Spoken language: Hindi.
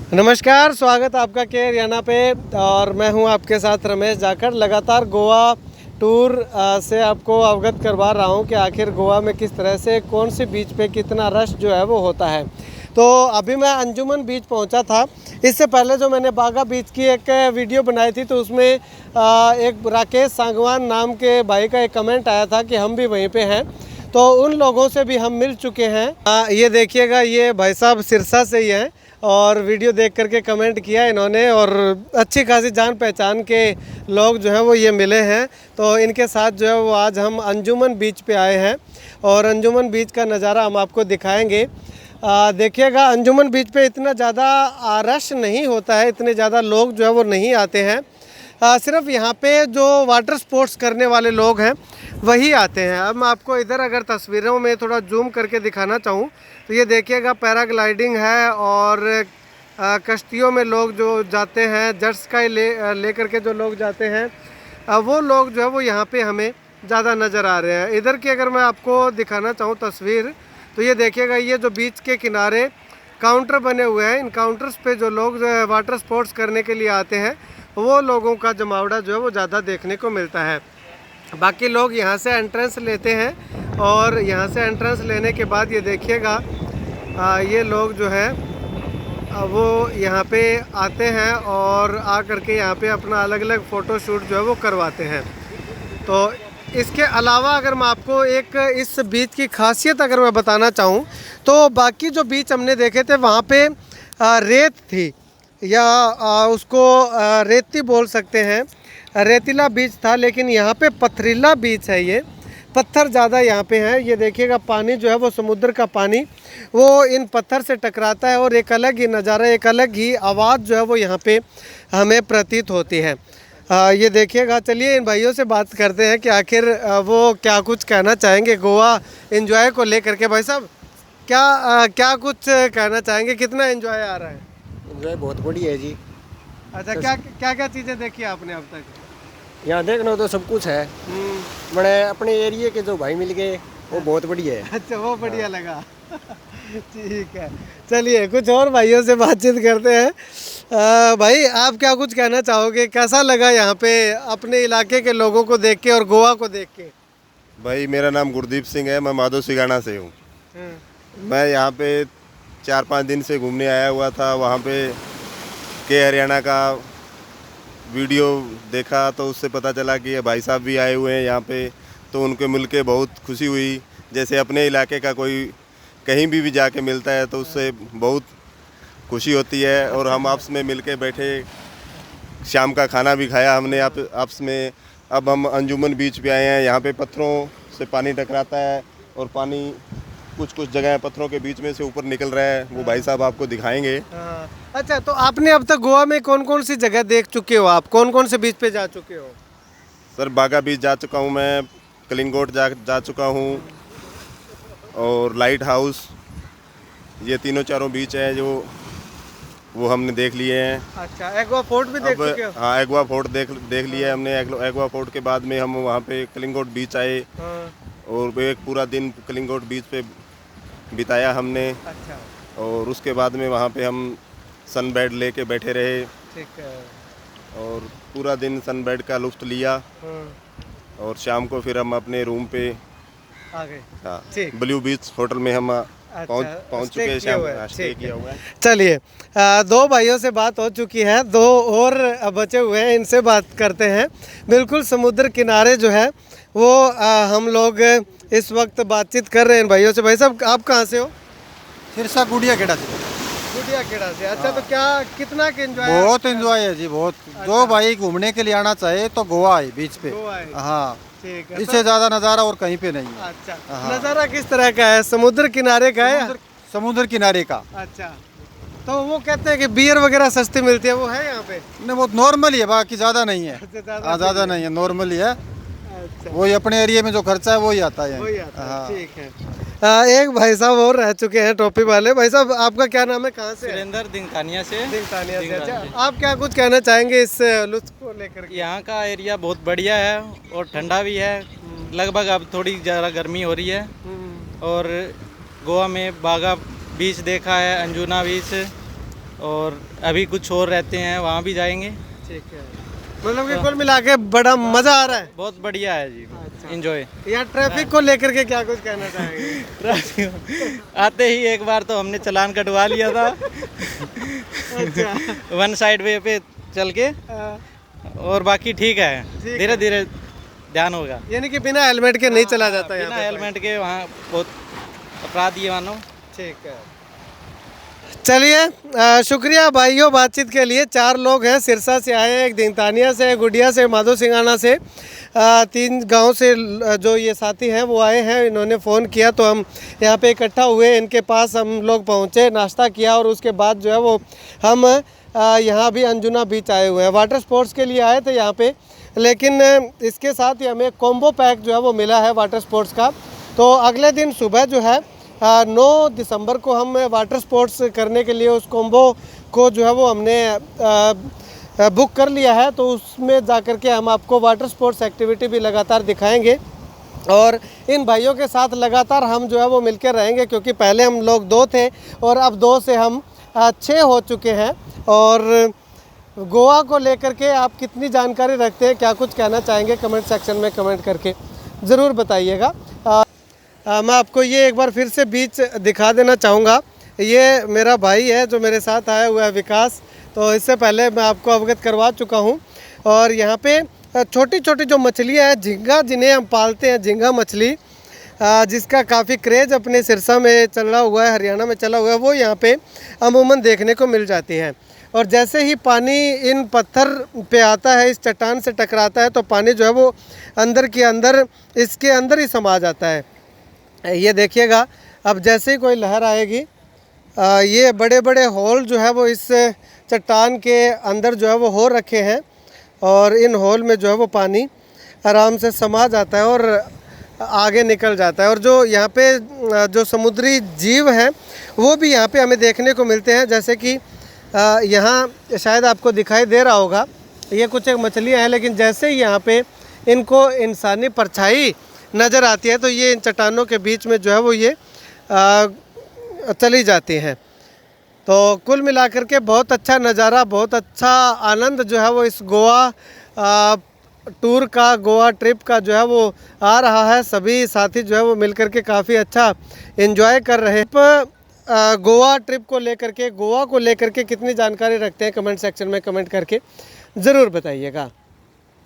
नमस्कार, स्वागत आपका के हरियाणा पे। और मैं हूं आपके साथ रमेश जाखड़। लगातार गोवा टूर से आपको अवगत करवा रहा हूं कि आखिर गोवा में किस तरह से कौन सी बीच पे कितना रश जो है वो होता है। तो अभी मैं अंजुमन बीच पहुंचा था। इससे पहले जो मैंने बागा बीच की एक वीडियो बनाई थी तो उसमें एक राकेश सांगवान नाम के भाई का एक कमेंट आया था कि हम भी वहीं पे हैं। तो उन लोगों से भी हम मिल चुके हैं। ये देखिएगा, ये भाई साहब सिरसा से ही हैं और वीडियो देख करके कमेंट किया इन्होंने, और अच्छी खासी जान पहचान के लोग जो हैं वो ये मिले हैं। तो इनके साथ जो है वो आज हम अंजुमन बीच पे आए हैं और अंजुमन बीच का नज़ारा हम आपको दिखाएंगे। देखिएगा, अंजुमन बीच पे इतना ज़्यादा रश नहीं होता है, इतने ज़्यादा लोग जो है वो नहीं आते हैं। सिर्फ यहाँ पे जो वाटर स्पोर्ट्स करने वाले लोग हैं वही आते हैं। अब मैं आपको इधर अगर तस्वीरों में थोड़ा जूम करके दिखाना चाहूँ तो ये देखिएगा, पैराग्लाइडिंग है और कश्तियों में लोग जो जाते हैं, जट स्काई ले करके जो लोग जाते हैं, वो लोग जो है वो यहाँ पे हमें ज़्यादा नज़र आ रहे हैं। इधर की अगर मैं आपको दिखाना चाहूँ तस्वीर तो ये देखिएगा, ये जो बीच के किनारे काउंटर बने हुए हैं, इन काउंटर्स पे जो लोग वाटर स्पोर्ट्स करने के लिए आते हैं वो लोगों का जमावड़ा जो है वो ज़्यादा देखने को मिलता है। बाकी लोग यहाँ से एंट्रेंस लेते हैं और यहाँ से एंट्रेंस लेने के बाद ये देखिएगा, ये लोग जो है वो यहाँ पे आते हैं और आ करके यहाँ पे अपना अलग अलग फ़ोटो शूट जो है वो करवाते हैं। तो इसके अलावा अगर मैं आपको एक इस बीच की खासियत अगर मैं बताना चाहूँ तो बाकी जो बीच हमने देखे थे वहाँ पे रेत थी, या उसको रेती बोल सकते हैं, रेतीला बीच था। लेकिन यहाँ पे पथरीला बीच है, ये पत्थर ज़्यादा यहाँ पे हैं। ये देखिएगा, पानी जो है वो समुद्र का पानी वो इन पत्थर से टकराता है और एक अलग ही नज़ारा, एक अलग ही आवाज़ जो है वो यहाँ पे हमें प्रतीत होती है। ये देखिएगा, चलिए इन भाइयों से बात करते हैं कि आखिर वो क्या कुछ कहना चाहेंगे गोवा एंजॉय को लेकर के। भाई साहब, क्या कुछ कहना चाहेंगे, कितना एंजॉय आ रहा है? एंजॉय बहुत बढ़िया है जी। अच्छा, क्या क्या क्या चीज़ें देखी आपने अब तक? यहाँ देखना तो सब कुछ है। बड़े अपने एरिया के जो भाई मिल गए वो बहुत बढ़िया है। अच्छा, वो बढ़िया लगा। ठीक है, चलिए कुछ और भाइयों से बातचीत करते हैं। भाई, आप क्या कुछ कहना चाहोगे, कैसा लगा यहाँ पे अपने इलाके के लोगों को देख के और गोवा को देख के? भाई, मेरा नाम गुरदीप सिंह है, मैं माधो सिगाना से हूँ। मैं यहाँ पे 4-5 दिन से घूमने आया हुआ था। वहाँ पे के हरियाणा का वीडियो देखा तो उससे पता चला कि ये भाई साहब भी आए हुए हैं यहाँ पे, तो उनको मिल के बहुत खुशी हुई। जैसे अपने इलाके का कोई कहीं भी जाके मिलता है तो उससे बहुत खुशी होती है। और हम आपस में मिल के बैठे, शाम का खाना भी खाया हमने आपस में। अब हम अंजुमन बीच पे आए हैं। यहाँ पे पत्थरों से पानी टकराता है और पानी कुछ जगह पत्थरों के बीच में से ऊपर निकल रहा है, वो भाई साहब आपको दिखाएंगे। अच्छा, तो आपने अब तक गोवा में कौन कौन सी जगह देख चुके हो, आप कौन कौन से बीच पे जा चुके हो? सर, बागा बीच जा चुका हूँ मैं, कलिंगोट जा चुका हूँ और लाइट हाउस, ये तीनों चारों बीच हैं जो वो हमने देख लिए हैं। अच्छा, एक्वा फोर्ट भी देख चुके हो? हाँ, एक्वा फोर्ट देख लिया है हमने। एक्वा फोर्ट के बाद में हम वहाँ पे कलिंगोट बीच आए और एक पूरा दिन कलिंगोट बीच पे बिताया हमने। अच्छा, और उसके बाद में वहाँ पे हम सनबेड लेके बैठे रहे। ठीक है। और पूरा दिन सनबेड का लुत्फ़ लिया और शाम को फिर हम अपने रूम पे आ गए। हाँ, ठीक। ब्लू बीच होटल में हम पहुँच चुके हैं। शाम स्टे ठीक किया हुआ है। चलिए, दो भाइयों से बात हो चुकी है, दो और बचे हुए हैं, इनसे बात करते हैं। बिल्कुल समुद्र किनारे जो है वो हम लोग इस वक्त बातचीत कर रहे हैं भाइयों से। भाई साहब, आप कहाँ से हो? सिरसा गुड़िया खेड़ा से। गुड़िया खेड़ा से। अच्छा, तो क्या कितना एंजॉय? बहुत एंजॉय है जी, बहुत। जो भाई घूमने के लिए आना चाहे तो गोवा है बीच पे। गोवा है। हाँ, ठीक है। इससे ज्यादा नज़ारा और कहीं पे नहीं है। अच्छा, हाँ। नज़ारा किस तरह का है, समुद्र किनारे का है? समुद्र किनारे का। अच्छा, तो वो कहते हैं कि बियर वगैरह सस्ती मिलती है, वो है यहाँ पे? नहीं, वो नॉर्मल ही है, बाकी ज्यादा नहीं है। ज़्यादा हाँ, ज्यादा नहीं है, नॉर्मल ही है। अच्छा, वही अपने एरिया में जो खर्चा है वही आता है। वही आता है। हाँ। ठीक है। एक भाई साहब और रह चुके हैं, टोपी वाले। भाई साहब, आपका क्या नाम है, कहाँ से? सुरेंद्र दिंगतानिया से। दिंगतानिया से। अच्छा, आप क्या कुछ कहना चाहेंगे इस लुत्फ को लेकर के? यहाँ का एरिया बहुत बढ़िया है और ठंडा भी है। लगभग अब थोड़ी ज़्यादा गर्मी हो रही है। और गोवा में बागा बीच देखा है, अंजुना बीच, और अभी कुछ और रहते हैं, वहाँ भी जाएंगे। ठीक है, मतलब कि कुल मिला के बड़ा मज़ा आ रहा है। बहुत बढ़िया है जी, एंजॉय। यार ट्रैफिक को लेकर के क्या कुछ कहना चाहेंगे? आते ही एक बार तो हमने चालान कटवा लिया था अच्छा। वन साइड वे पे चल के, और बाकी ठीक है, धीरे धीरे ध्यान होगा। यानी कि बिना हेलमेट के नहीं चला जाता बिना हेलमेट के वहाँ बहुत अपराध ये मानो। ठीक है, चलिए शुक्रिया भाइयों बातचीत के लिए। 4 लोग हैं, सिरसा से आए हैं, एक दीनतानिया से, एक गुडिया से, माधो सिंगाना से, 3 गांव से जो ये साथी हैं वो आए हैं। इन्होंने फ़ोन किया तो हम यहाँ पे इकट्ठा हुए, इनके पास हम लोग पहुँचे, नाश्ता किया और उसके बाद जो है वो हम यहाँ भी अंजुना बीच आए हुए हैं। वाटर स्पोर्ट्स के लिए आए थे यहाँ पे, लेकिन इसके साथ ही हमें कॉम्बो पैक जो है वो मिला है वाटर स्पोर्ट्स का। तो अगले दिन सुबह जो है 9 दिसंबर को हम वाटर स्पोर्ट्स करने के लिए उस कॉम्बो को जो है वो हमने बुक कर लिया है। तो उसमें जाकर के हम आपको वाटर स्पोर्ट्स एक्टिविटी भी लगातार दिखाएंगे और इन भाइयों के साथ लगातार हम जो है वो मिलकर रहेंगे, क्योंकि पहले हम लोग 2 थे और अब 2 से हम 6 हो चुके हैं। और गोवा को लेकर के आप कितनी जानकारी रखते हैं, क्या कुछ कहना चाहेंगे, कमेंट सेक्शन में कमेंट करके ज़रूर बताइएगा। मैं आपको ये एक बार फिर से बीच दिखा देना चाहूँगा। ये मेरा भाई है जो मेरे साथ आया हुआ है, विकास। तो इससे पहले मैं आपको अवगत करवा चुका हूँ। और यहाँ पे छोटी छोटी जो मछलियाँ हैं, झींगा, जिन्हें हम पालते हैं, झींगा मछली, जिसका काफ़ी क्रेज़ अपने सिरसा में चला हुआ है, हरियाणा में चला हुआ है, वो यहाँ पे अमूमन देखने को मिल जाती हैं। और जैसे ही पानी इन पत्थर पे आता है, इस चट्टान से टकराता है, तो पानी जो है वो अंदर के अंदर, इसके अंदर ही समा जाता है। ये देखिएगा, अब जैसे ही कोई लहर आएगी, ये बड़े बड़े होल जो है वो इस चट्टान के अंदर जो है वो हो रखे हैं और इन होल में जो है वो पानी आराम से समा जाता है और आगे निकल जाता है। और जो यहाँ पे जो समुद्री जीव हैं वो भी यहाँ पे हमें देखने को मिलते हैं, जैसे कि यहाँ शायद आपको दिखाई दे रहा होगा, ये कुछ एक मछलियाँ हैं, लेकिन जैसे ही यहाँ पे इनको इंसानी परछाई नज़र आती है तो ये इन चट्टानों के बीच में जो है वो ये चली जाती हैं। तो कुल मिलाकर के बहुत अच्छा नज़ारा, बहुत अच्छा आनंद जो है वो इस गोवा टूर का, गोवा ट्रिप का जो है वो आ रहा है। सभी साथी जो है वो मिलकर के काफ़ी अच्छा एंजॉय कर रहे हैं। गोवा ट्रिप को लेकर के, गोवा को लेकर के कितनी जानकारी रखते हैं, कमेंट सेक्शन में कमेंट करके ज़रूर बताइएगा।